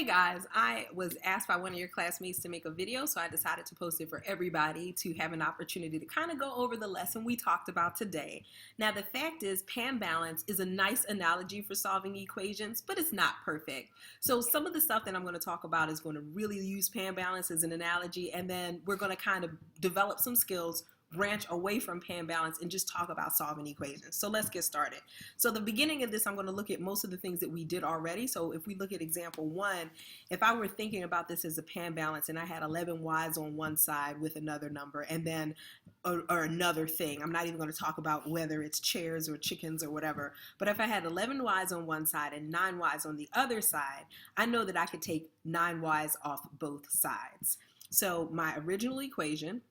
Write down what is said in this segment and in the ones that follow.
Hey guys, I was asked by one of your classmates to make a video, so I decided to post it for everybody to have an opportunity to kind of go over the lesson we talked about today. Now the fact is, Pam balance is a nice analogy for solving equations, but it's not perfect. So some of the stuff that I'm going to talk about is going to really use Pam balance as an analogy, and then we're going to kind of develop some skills, branch away from Pam balance, and just talk about solving equations. So let's get started. So the beginning of this, I'm going to look at most of the things that we did already. So if we look at example 1, if I were thinking about this as a Pam balance and I had 11 y's on one side with another number and then or another thing, I'm not even going to talk about whether it's chairs or chickens or whatever, but if I had 11 y's on one side and 9 y's on the other side, I know that I could take 9 y's off both sides. So my original equation,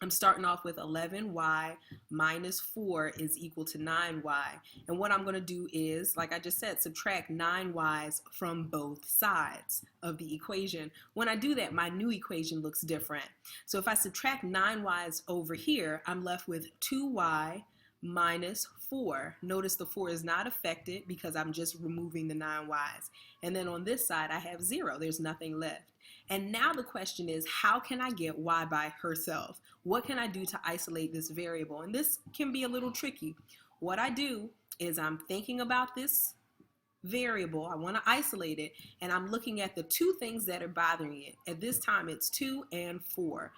I'm starting off with 11y minus 4 is equal to 9y. And what I'm going to do is, like I just said, subtract 9y's from both sides of the equation. When I do that, my new equation looks different. So if I subtract 9y's over here, I'm left with 2y minus 4. Notice the 4 is not affected because I'm just removing the 9y's. And then on this side, I have 0. There's nothing left. And now the question is, how can I get y by herself? What can I do to isolate this variable? And this can be a little tricky. What I do is I'm thinking about this variable, I want to isolate it, and I'm looking at the two things that are bothering it. At this time, it's 2 and 4.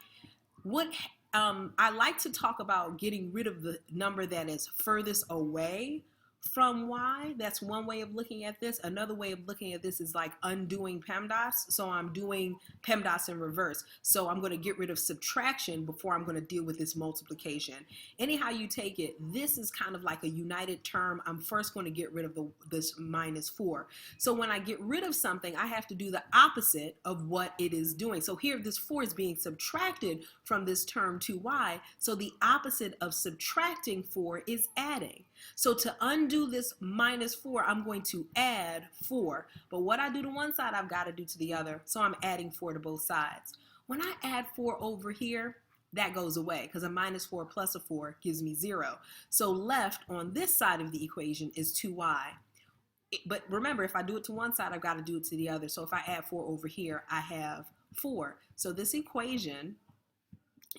I like to talk about getting rid of the number that is furthest away from y. That's one way of looking at this. Another way of looking at this is like undoing PEMDAS. So I'm doing PEMDAS in reverse. So I'm going to get rid of subtraction before I'm going to deal with this multiplication. Anyhow you take it, this is kind of like a united term. I'm first going to get rid of this minus 4. So when I get rid of something, I have to do the opposite of what it is doing. So here this 4 is being subtracted from this term 2y. So the opposite of subtracting 4 is adding. So to undo this minus 4, I'm going to add 4. But what I do to one side, I've got to do to the other. So I'm adding 4 to both sides. When I add 4 over here, that goes away because a minus 4 plus a 4 gives me 0. So left on this side of the equation is 2y. But remember, if I do it to one side, I've got to do it to the other. So if I add 4 over here, I have 4. So this equation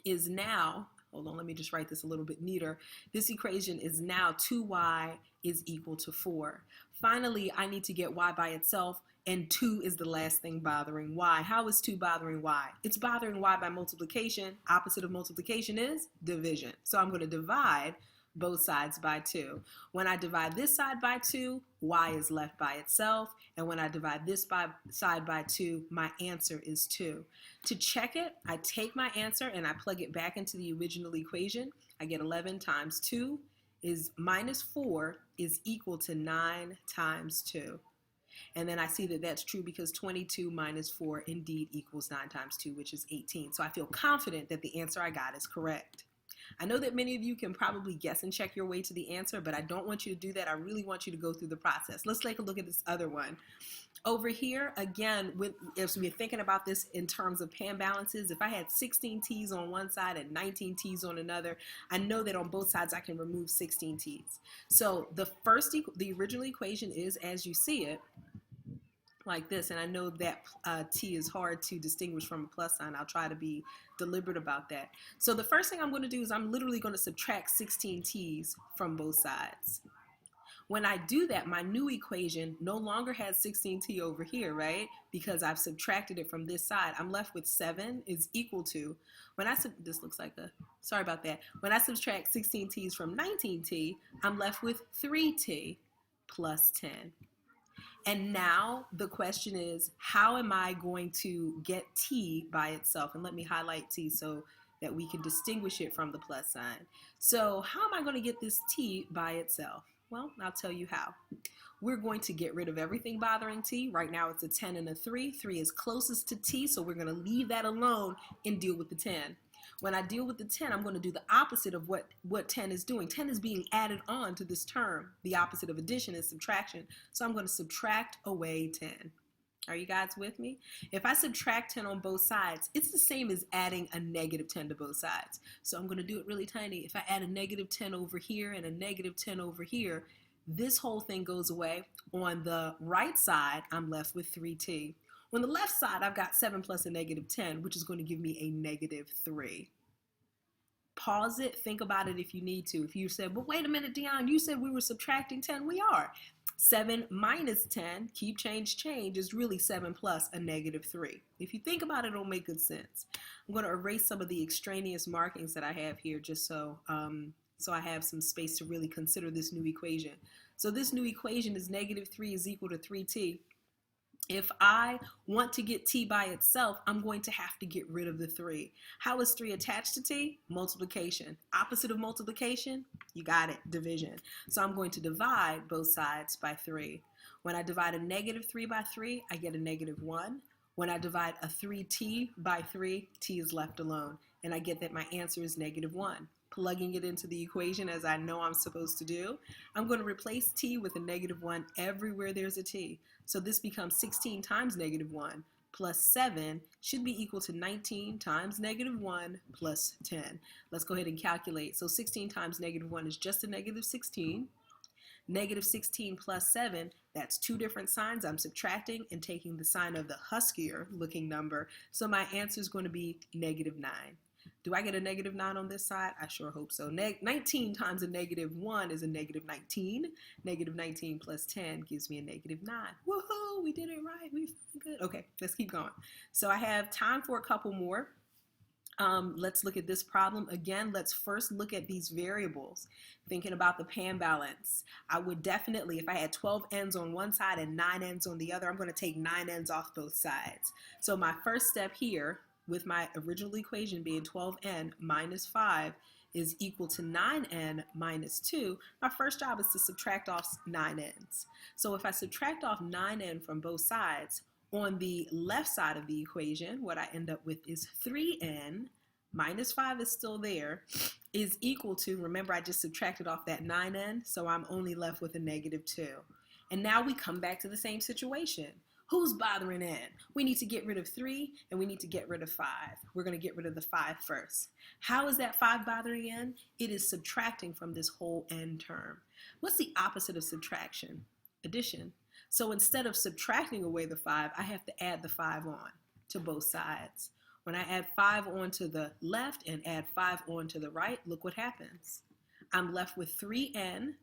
is now, hold on, let me just write this a little bit neater. This equation is now 2y is equal to 4. Finally, I need to get y by itself, and 2 is the last thing bothering y. How is 2 bothering y? It's bothering y by multiplication. Opposite of multiplication is division. So I'm going to divide both sides by 2. When I divide this side by 2, y is left by itself, and when I divide this side by 2, my answer is 2. To check it, I take my answer and I plug it back into the original equation. I get 11 times 2 is minus 4 is equal to 9 times 2. And then I see that that's true because 22 minus 4 indeed equals 9 times 2, which is 18. So I feel confident that the answer I got is correct. I know that many of you can probably guess and check your way to the answer, but I don't want you to do that. I really want you to go through the process. Let's take a look at this other one. Over here, again, if we're thinking about this in terms of Pam balances, if I had 16 t's on one side and 19 t's on another, I know that on both sides I can remove 16 t's. So the original equation is as you see it, like this, and I know that t is hard to distinguish from a plus sign. I'll try to be deliberate about that. So the first thing I'm going to do is I'm literally going to subtract 16 t's from both sides. When I do that, my new equation no longer has 16t over here, right? Because I've subtracted it from this side. I'm left with 7 is equal to, this looks like sorry about that. When I subtract 16t's from 19t, I'm left with 3t plus 10. And now the question is, how am I going to get t by itself? And let me highlight t so that we can distinguish it from the plus sign. So how am I going to get this t by itself? Well, I'll tell you how. We're going to get rid of everything bothering t. Right now it's a 10 and a 3. 3 is closest to t, so we're going to leave that alone and deal with the 10. When I deal with the 10, I'm going to do the opposite of what 10 is doing. 10 is being added on to this term. The opposite of addition is subtraction. So I'm going to subtract away 10. Are you guys with me? If I subtract 10 on both sides, it's the same as adding a negative 10 to both sides. So I'm going to do it really tiny. If I add a negative 10 over here and a negative 10 over here, this whole thing goes away. On the right side, I'm left with 3t. On the left side, I've got 7 plus a negative 10, which is going to give me a negative 3. Pause it, think about it if you need to. If you said, but wait a minute, Dion, you said we were subtracting 10. We are. 7 minus 10, keep change, is really 7 plus a negative 3. If you think about it, it'll make good sense. I'm going to erase some of the extraneous markings that I have here just so I have some space to really consider this new equation. So this new equation is negative 3 is equal to 3t. If I want to get t by itself, I'm going to have to get rid of the 3. How is 3 attached to t? Multiplication. Opposite of multiplication? You got it, division. So I'm going to divide both sides by 3. When I divide a negative 3 by 3, I get a negative 1. When I divide a 3t by 3, t is left alone. And I get that my answer is negative 1. Plugging it into the equation as I know I'm supposed to do, I'm going to replace t with a negative 1 everywhere there's a t. So this becomes 16 times negative 1 plus 7 should be equal to 19 times negative 1 plus 10. Let's go ahead and calculate. So 16 times negative 1 is just a negative 16. Negative 16 plus 7, that's two different signs. I'm subtracting and taking the sign of the huskier looking number. So my answer is going to be negative 9. Do I get a negative 9 on this side? I sure hope so. 19 times a negative 1 is a negative 19. Negative 19 plus 10 gives me a negative 9. Woohoo! We did it right. We feel good. Okay, let's keep going. So I have time for a couple more. Let's look at this problem. Again, let's first look at these variables. Thinking about the pan balance, I would definitely, if I had 12 ends on one side and 9 ends on the other, I'm going to take 9 ends off both sides. So my first step here, with my original equation being 12n minus 5 is equal to 9n minus 2, my first job is to subtract off 9 n's. So if I subtract off 9n from both sides, on the left side of the equation, what I end up with is 3n minus 5 is still there, is equal to, remember I just subtracted off that 9n, so I'm only left with a negative 2. And now we come back to the same situation. Who's bothering n? We need to get rid of 3 and we need to get rid of 5. We're going to get rid of the 5 first. How is that 5 bothering n? It is subtracting from this whole n term. What's the opposite of subtraction? Addition. So instead of subtracting away the 5, I have to add the 5 on to both sides. When I add 5 on to the left and add 5 on to the right, look what happens. I'm left with 3n,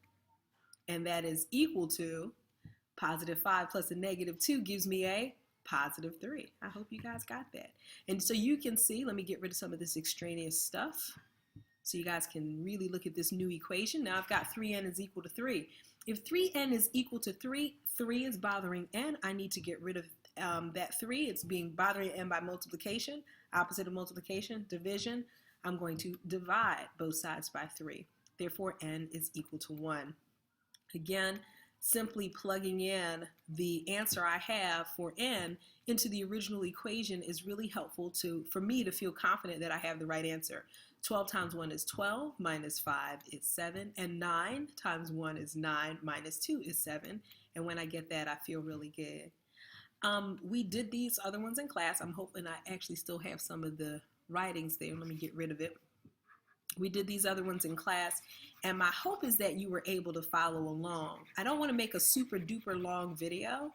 and that is equal to positive 5 plus a negative 2 gives me a positive 3. I hope you guys got that. And so you can see, let me get rid of some of this extraneous stuff so you guys can really look at this new equation. Now I've got 3n is equal to 3. If 3n is equal to 3, 3 is bothering n. I need to get rid of that 3. It's being bothering n by multiplication. Opposite of multiplication, division. I'm going to divide both sides by 3. Therefore, n is equal to 1. Again, simply plugging in the answer I have for n into the original equation is really helpful for me to feel confident that I have the right answer. 12 times 1 is 12, minus 5 is 7, and 9 times 1 is 9, minus 2 is 7. And when I get that, I feel really good. We did these other ones in class. I'm hoping I actually still have some of the writings there. Let me get rid of it. We did these other ones in class, and my hope is that you were able to follow along. I don't want to make a super duper long video,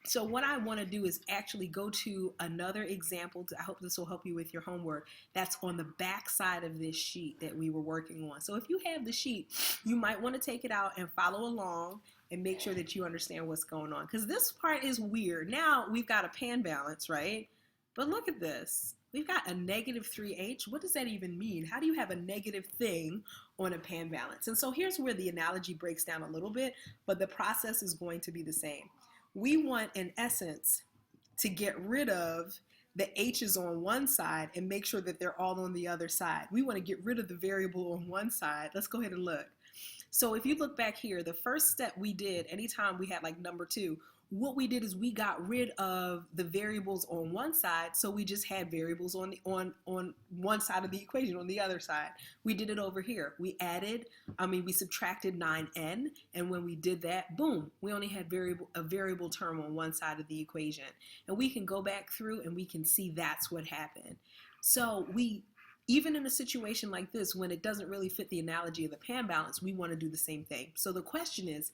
so what I want to do is actually go to another example. I hope this will help you with your homework. That's on the back side of this sheet that we were working on. So if you have the sheet, you might want to take it out and follow along and make sure that you understand what's going on, because this part is weird. Now we've got a pan balance, right? But look at this. We've got a negative 3h. What does that even mean? How do you have a negative thing on a pan balance? And so here's where the analogy breaks down a little bit, but the process is going to be the same. We want, in essence, to get rid of the h's on one side and make sure that they're all on the other side. We want to get rid of the variable on one side. Let's go ahead and look. So if you look back here, the first step we did, anytime we had like number 2, what we did is we got rid of the variables on one side, so we just had variables on one side of the equation, on the other side. We did it over here. We subtracted 9n, and when we did that, boom, we only had a variable term on one side of the equation. And we can go back through and we can see that's what happened. So we Even in a situation like this, when it doesn't really fit the analogy of the pan balance, we want to do the same thing. So the question is,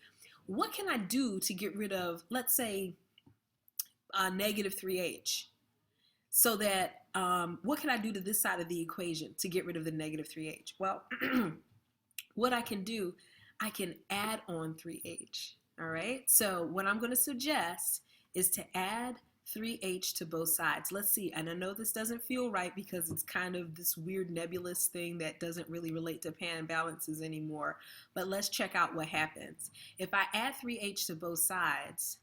what can I do to get rid of, let's say, negative 3h? So that, what can I do to this side of the equation to get rid of the negative 3h? Well, what I can do, I can add on 3h, all right? So what I'm going to suggest is to add 3h to both sides. Let's see, and I know this doesn't feel right because it's kind of this weird nebulous thing that doesn't really relate to pan balances anymore, but let's check out what happens. If I add 3h to both sides,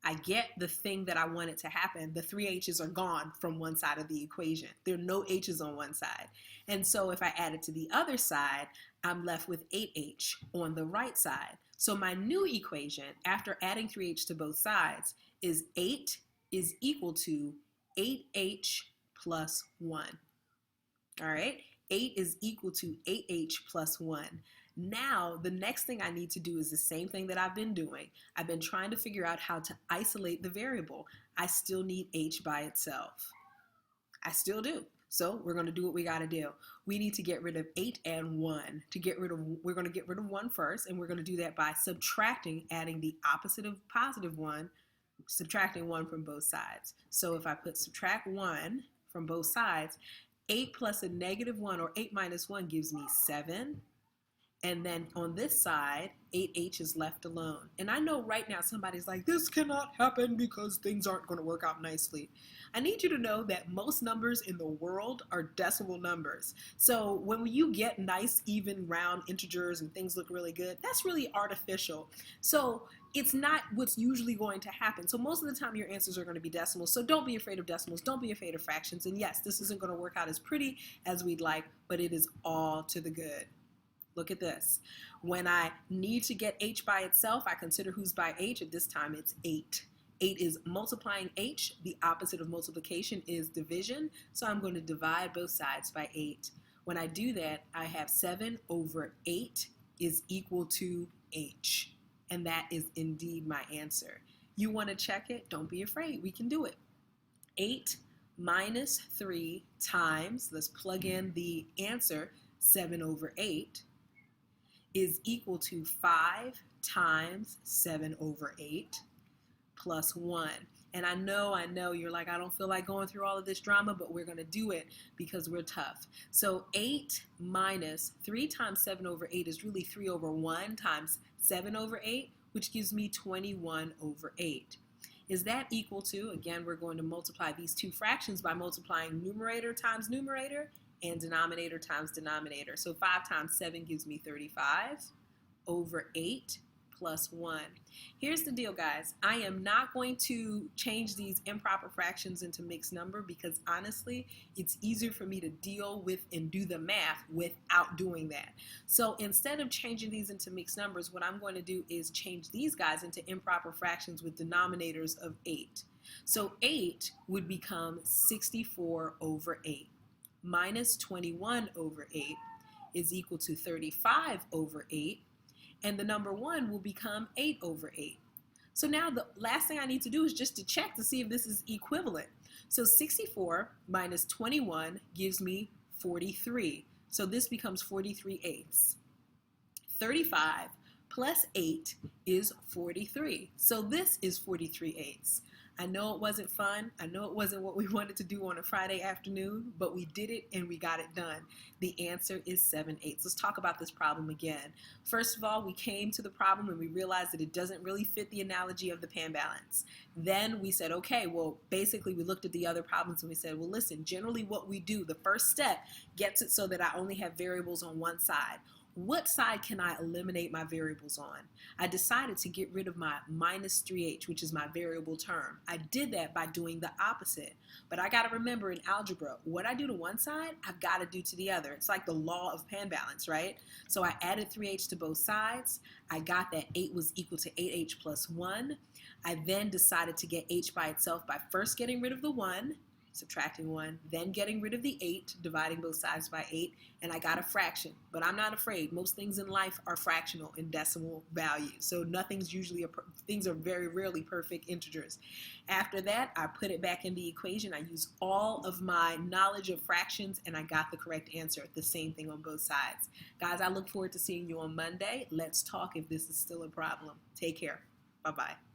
I get the thing that I wanted to happen. The 3h's are gone from one side of the equation. There are no h's on one side. And so if I add it to the other side, I'm left with 8h on the right side. So my new equation, after adding 3h to both sides, is 8 is equal to 8h plus 1. All right? 8 is equal to 8h plus 1. Now, the next thing I need to do is the same thing that I've been doing. I've been trying to figure out how to isolate the variable. I still need h by itself. I still do. So we're going to do what we got to do. We need to get rid of 8 and 1. We're going to get rid of 1 first, and we're going to do that by subtracting, adding the opposite of positive 1, subtracting 1 from both sides. So if I put subtract 1 from both sides, 8 plus a negative 1, or 8 minus 1, gives me 7. And then on this side, 8h is left alone. And I know right now somebody's like, this cannot happen because things aren't going to work out nicely. I need you to know that most numbers in the world are decimal numbers. So when you get nice, even, round integers and things look really good, that's really artificial. So it's not what's usually going to happen. So most of the time your answers are going to be decimals. So don't be afraid of decimals. Don't be afraid of fractions. And yes, this isn't going to work out as pretty as we'd like, but it is all to the good. Look at this. When I need to get h by itself, I consider who's by h. At this time, it's 8. 8 is multiplying h. The opposite of multiplication is division. So I'm going to divide both sides by 8. When I do that, I have 7 over 8 is equal to h. And that is indeed my answer. You want to check it? Don't be afraid. We can do it. 8 minus 3 times, let's plug in the answer, 7 over 8, is equal to 5 times 7 over 8 plus 1. And I know, you're like, I don't feel like going through all of this drama, but we're going to do it because we're tough. So 8 minus 3 times 7 over 8 is really 3 over 1 times 7 over 8, which gives me 21 over 8. Is that equal to, again, we're going to multiply these two fractions by multiplying numerator times numerator and denominator times denominator. So 5 times 7 gives me 35 over 8 plus 1. Here's the deal, guys. I am not going to change these improper fractions into mixed number because honestly, it's easier for me to deal with and do the math without doing that. So instead of changing these into mixed numbers, what I'm going to do is change these guys into improper fractions with denominators of 8. So 8 would become 64 over 8. Minus 21 over 8 is equal to 35 over 8, and the number 1 will become 8 over 8. So now the last thing I need to do is just to check to see if this is equivalent. So 64 minus 21 gives me 43. So this becomes 43 eighths. 35 plus 8 is 43. So this is 43 eighths. I know it wasn't fun. I know it wasn't what we wanted to do on a Friday afternoon, but we did it and we got it done. The answer is 7/8. Let's talk about this problem again. First of all, we came to the problem and we realized that it doesn't really fit the analogy of the pan balance. Then we said, okay, well, basically we looked at the other problems and we said, well, listen, generally what we do, the first step gets it so that I only have variables on one side. What side can I eliminate my variables on? I decided to get rid of my minus 3h, which is my variable term. I did that by doing the opposite. But I got to remember in algebra, what I do to one side, I've got to do to the other. It's like the law of pan balance, right? So I added 3h to both sides. I got that 8 was equal to 8h plus 1. I then decided to get h by itself by first getting rid of the 1, subtracting 1, then getting rid of the 8, dividing both sides by 8, and I got a fraction. But I'm not afraid. Most things in life are fractional in decimal values. So nothing's usually, things are very rarely perfect integers. After that, I put it back in the equation. I used all of my knowledge of fractions, and I got the correct answer. The same thing on both sides. Guys, I look forward to seeing you on Monday. Let's talk if this is still a problem. Take care. Bye-bye.